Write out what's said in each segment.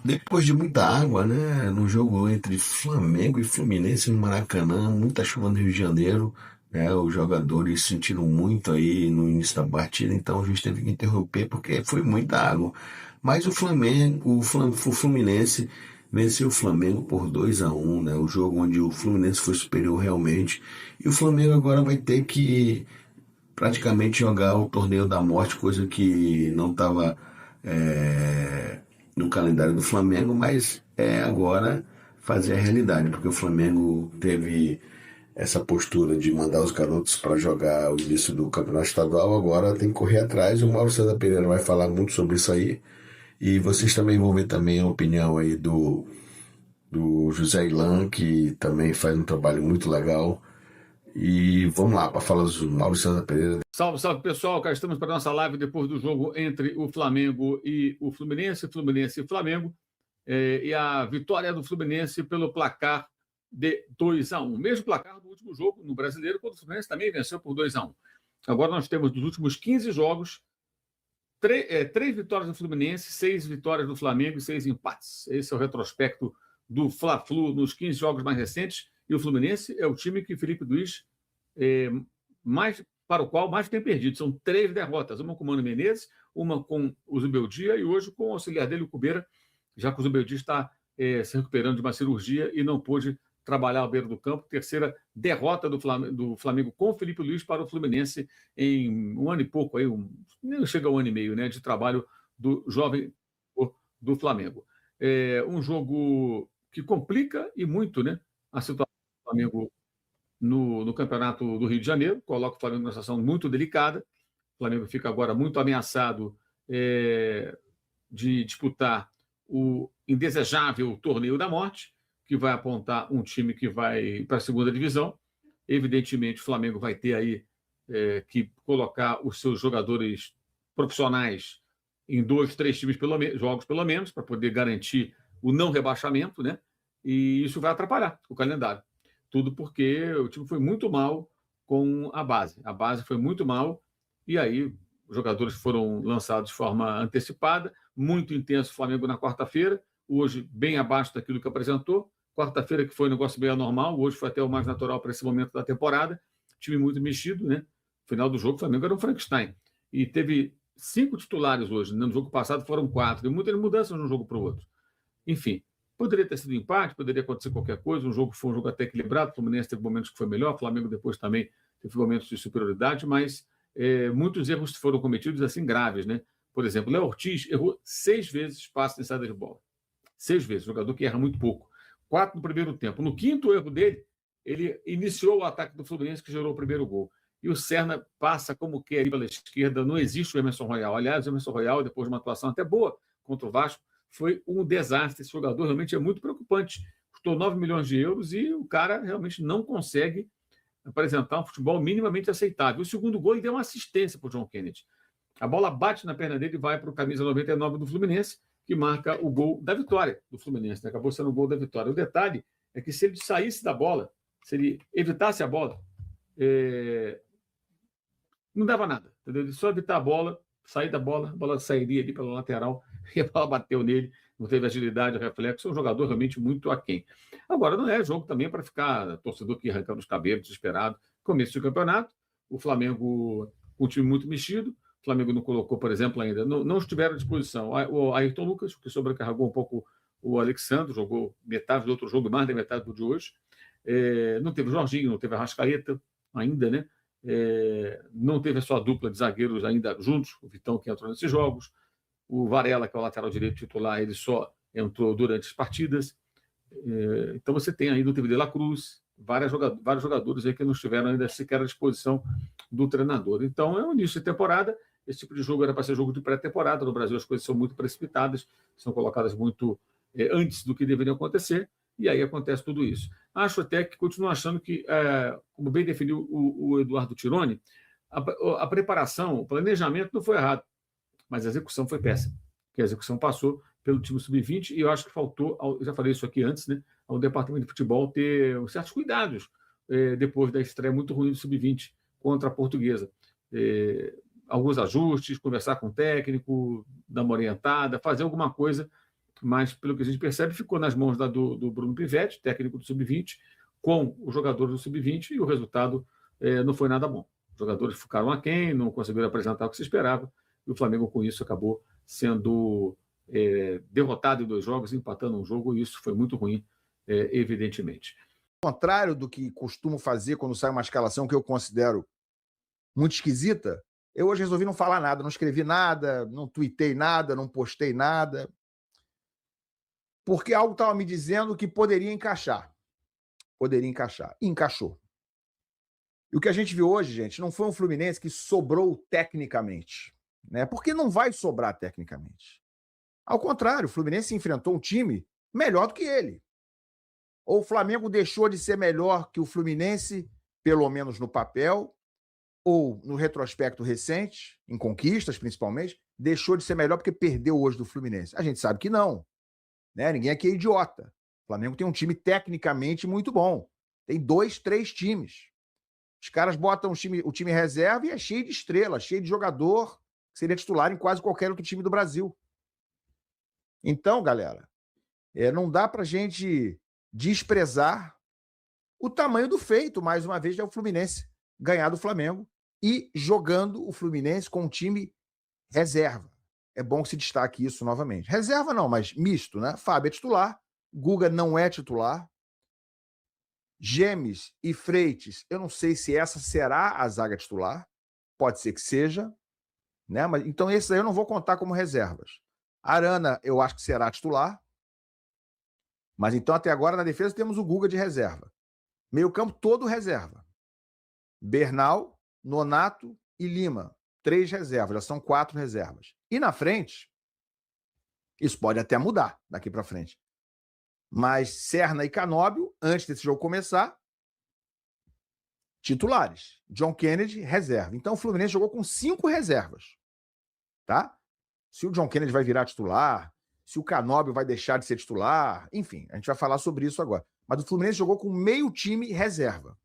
Depois de muita água, né, no jogo entre Flamengo e Fluminense no Maracanã, muita chuva no Rio de Janeiro, né, os jogadores sentiram muito aí no início da partida, então a gente teve que interromper porque foi muita água. Mas o Flamengo, o Fluminense venceu o Flamengo por 2-1, né, o jogo onde o Fluminense foi superior realmente, e o Flamengo agora vai ter que praticamente jogar o torneio da morte, coisa que não estava no calendário do Flamengo, mas é agora fazer a realidade, porque o Flamengo teve essa postura de mandar os garotos para jogar o início do campeonato estadual, agora tem que correr atrás. O Mauro César Pereira vai falar muito sobre isso aí. E vocês também vão ver também a opinião aí do José Ilan, que também faz um trabalho muito legal. E vamos lá, para falar do Mauro César Pereira. Salve, salve pessoal, cá estamos para a nossa live depois do jogo entre o Flamengo e o Fluminense, Fluminense e Flamengo, e a vitória do Fluminense pelo placar de 2-1. Mesmo placar do último jogo no Brasileiro, quando o Fluminense também venceu por 2-1. Agora nós temos dos últimos 15 jogos, 3 vitórias do Fluminense, 6 vitórias do Flamengo e 6 empates. Esse é o retrospecto do Fla-Flu nos 15 jogos mais recentes, e o Fluminense é o time que Felipe Luiz mais para o qual mais tem perdido. São 3 derrotas, uma com o Mano Menezes, uma com o Zubeldia e hoje com o auxiliar dele, o Cubeira, já que o Zubeldia está se recuperando de uma cirurgia e não pôde trabalhar à beira do campo. Terceira derrota do Flamengo com o Felipe Luiz para o Fluminense em um ano e pouco, aí, nem chega a um ano e meio, né, de trabalho do jovem do Flamengo. Um jogo que complica e muito, né, a situação do Flamengo no Campeonato do Rio de Janeiro, coloca o Flamengo numa situação muito delicada. O Flamengo fica agora muito ameaçado de disputar o indesejável torneio da morte, que vai apontar um time que vai para a segunda divisão. Evidentemente, o Flamengo vai ter aí que colocar os seus jogadores profissionais em 2, 3 times jogos pelo menos, para poder garantir o não rebaixamento, né? E isso vai atrapalhar o calendário. Tudo porque o time foi muito mal com a base. A base foi muito mal e aí os jogadores foram lançados de forma antecipada, muito intenso o Flamengo na quarta-feira, hoje bem abaixo daquilo que apresentou. Quarta-feira que foi um negócio bem anormal, hoje foi até o mais natural para esse momento da temporada. Time muito mexido, né? No final do jogo, o Flamengo era um Frankenstein. E teve 5 titulares hoje. No jogo passado foram 4. E muitas mudanças de um jogo para o outro. Enfim, poderia ter sido empate, poderia acontecer qualquer coisa. O jogo foi um jogo até equilibrado. O Fluminense teve momentos que foi melhor, o Flamengo depois também teve momentos de superioridade, mas muitos erros foram cometidos assim graves, né? Por exemplo, Léo Ortiz errou 6 vezes passe em saída de bola. 6 vezes, jogador que erra muito pouco. 4 no primeiro tempo. No quinto erro dele, ele iniciou o ataque do Fluminense, que gerou o primeiro gol. E o Serna passa como quer ali pela esquerda, não existe o Emerson Royal. Aliás, o Emerson Royal, depois de uma atuação até boa contra o Vasco, foi um desastre. Esse jogador realmente é muito preocupante. Custou 9 milhões de euros e o cara realmente não consegue apresentar um futebol minimamente aceitável. O segundo gol, ele deu uma assistência para o John Kennedy. A bola bate na perna dele e vai para o camisa 99 do Fluminense, que marca o gol da vitória do Fluminense. Né? Acabou sendo o gol da vitória. O detalhe é que se ele saísse da bola, se ele evitasse a bola, não dava nada. Entendeu? Ele só evitar a bola, sair da bola, a bola sairia ali pela lateral e a bola bateu nele, não teve agilidade, reflexo. É um jogador realmente muito aquém. Agora, não é jogo também para ficar torcedor que arrancando os cabelos, desesperado. Começo do campeonato, o Flamengo, um time muito mexido. O Flamengo não colocou, por exemplo, ainda, não estiveram à disposição. O Ayrton Lucas, que sobrecarregou um pouco o Alexandre, jogou metade do outro jogo, mais da metade do de hoje. Não teve o Jorginho, não teve a Arrascaeta ainda, né? Não teve a sua dupla de zagueiros ainda juntos, o Vitão que entrou nesses jogos, o Varela, que é o lateral direito titular, ele só entrou durante as partidas. Então você tem ainda o TV de la Cruz, vários jogadores aí que não estiveram ainda sequer à disposição do treinador. Então é um início de temporada. Esse tipo de jogo era para ser jogo de pré-temporada. No Brasil as coisas são muito precipitadas, são colocadas muito antes do que deveriam acontecer, e aí acontece tudo isso. Acho até que continuo achando que, como bem definiu o Eduardo Tironi, a preparação, o planejamento não foi errado, mas a execução foi péssima, porque a execução passou pelo time sub-20 e eu acho que faltou, já falei isso aqui antes, né, ao departamento de futebol ter certos cuidados depois da estreia muito ruim do sub-20 contra a Portuguesa. Alguns ajustes, conversar com o técnico, dar uma orientada, fazer alguma coisa mas, pelo que a gente percebe, ficou nas mãos do Bruno Pivetti, técnico do Sub-20, com os jogadores do Sub-20, e o resultado não foi nada bom. Os jogadores ficaram aquém, não conseguiram apresentar o que se esperava, e o Flamengo, com isso, acabou sendo derrotado em 2 jogos, empatando um jogo, e isso foi muito ruim, evidentemente. Ao contrário do que costumo fazer quando sai uma escalação que eu considero muito esquisita, eu hoje resolvi não falar nada, não escrevi nada, não tuitei nada, não postei nada, porque algo estava me dizendo que poderia encaixar. Poderia encaixar. E encaixou. E o que a gente viu hoje, gente, não foi um Fluminense que sobrou tecnicamente, né? Porque não vai sobrar tecnicamente. Ao contrário, o Fluminense enfrentou um time melhor do que ele. Ou o Flamengo deixou de ser melhor que o Fluminense, pelo menos no papel, ou no retrospecto recente, em conquistas principalmente, deixou de ser melhor porque perdeu hoje do Fluminense. A gente sabe que não, né? Ninguém aqui é idiota. O Flamengo tem um time tecnicamente muito bom. Tem 2, 3 times. Os caras botam o time reserva e é cheio de estrela, cheio de jogador que seria titular em quase qualquer outro time do Brasil. Então, galera, não dá pra gente desprezar o tamanho do feito, mais uma vez, é o Fluminense ganhar do Flamengo e jogando o Fluminense com um time reserva. É bom que se destaque isso novamente. Reserva não, mas misto, né? Fábio é titular, Guga não é titular, Gemes e Freitas, eu não sei se essa será a zaga titular, pode ser que seja, né? Mas, então esses aí eu não vou contar como reservas. Arana eu acho que será titular, mas então até agora na defesa temos o Guga de reserva. Meio campo todo reserva. Bernal, Nonato e Lima. 3 reservas, já são 4 reservas. E na frente, isso pode até mudar daqui para frente. Mas Serna e Canóbio, antes desse jogo começar, titulares. John Kennedy, reserva. Então o Fluminense jogou com 5 reservas. Tá? Se o John Kennedy vai virar titular, se o Canóbio vai deixar de ser titular, enfim, a gente vai falar sobre isso agora. Mas o Fluminense jogou com meio time reserva.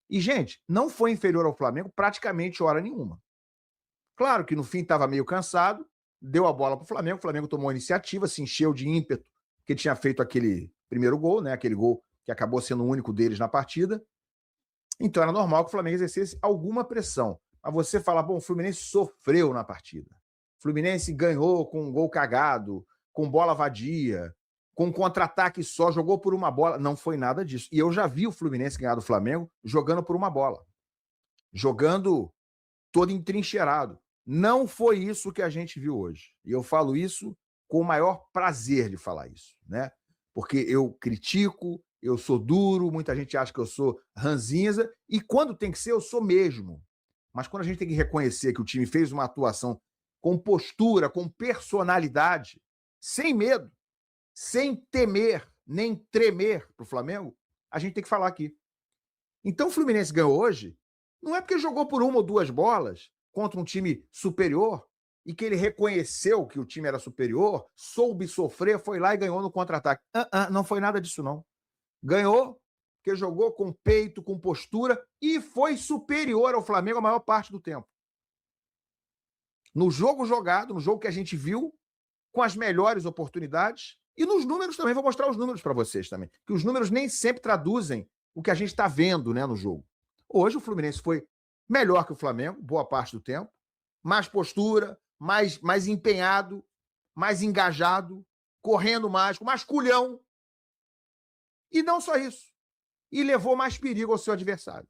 E, gente, não foi inferior ao Flamengo praticamente hora nenhuma. Claro que no fim estava meio cansado, deu a bola para o Flamengo tomou a iniciativa, se encheu de ímpeto, que tinha feito aquele primeiro gol, né? Aquele gol que acabou sendo o único deles na partida. Então era normal que o Flamengo exercesse alguma pressão. Mas você fala, bom, o Fluminense sofreu na partida. O Fluminense ganhou com um gol cagado, com bola vadia, com contra-ataque só, jogou por uma bola. Não foi nada disso. E eu já vi o Fluminense ganhar do Flamengo jogando por uma bola. Jogando todo entrincheirado. Não foi isso que a gente viu hoje. E eu falo isso com o maior prazer de falar isso, né? Porque eu critico, eu sou duro, muita gente acha que eu sou ranzinza, e quando tem que ser, eu sou mesmo. Mas quando a gente tem que reconhecer que o time fez uma atuação com postura, com personalidade, sem medo, sem temer, nem tremer para o Flamengo, a gente tem que falar aqui. Então o Fluminense ganhou hoje, não é porque jogou por 1 ou 2 bolas contra um time superior e que ele reconheceu que o time era superior, soube sofrer, foi lá e ganhou no contra-ataque. Não foi nada disso, não. Ganhou porque jogou com peito, com postura e foi superior ao Flamengo a maior parte do tempo. No jogo jogado, no jogo que a gente viu, com as melhores oportunidades, e nos números também, vou mostrar os números para vocês também, que os números nem sempre traduzem o que a gente está vendo, né, no jogo. Hoje o Fluminense foi melhor que o Flamengo, boa parte do tempo, mais postura, mais empenhado, mais engajado, correndo mais, com mais culhão. E não só isso. E levou mais perigo ao seu adversário.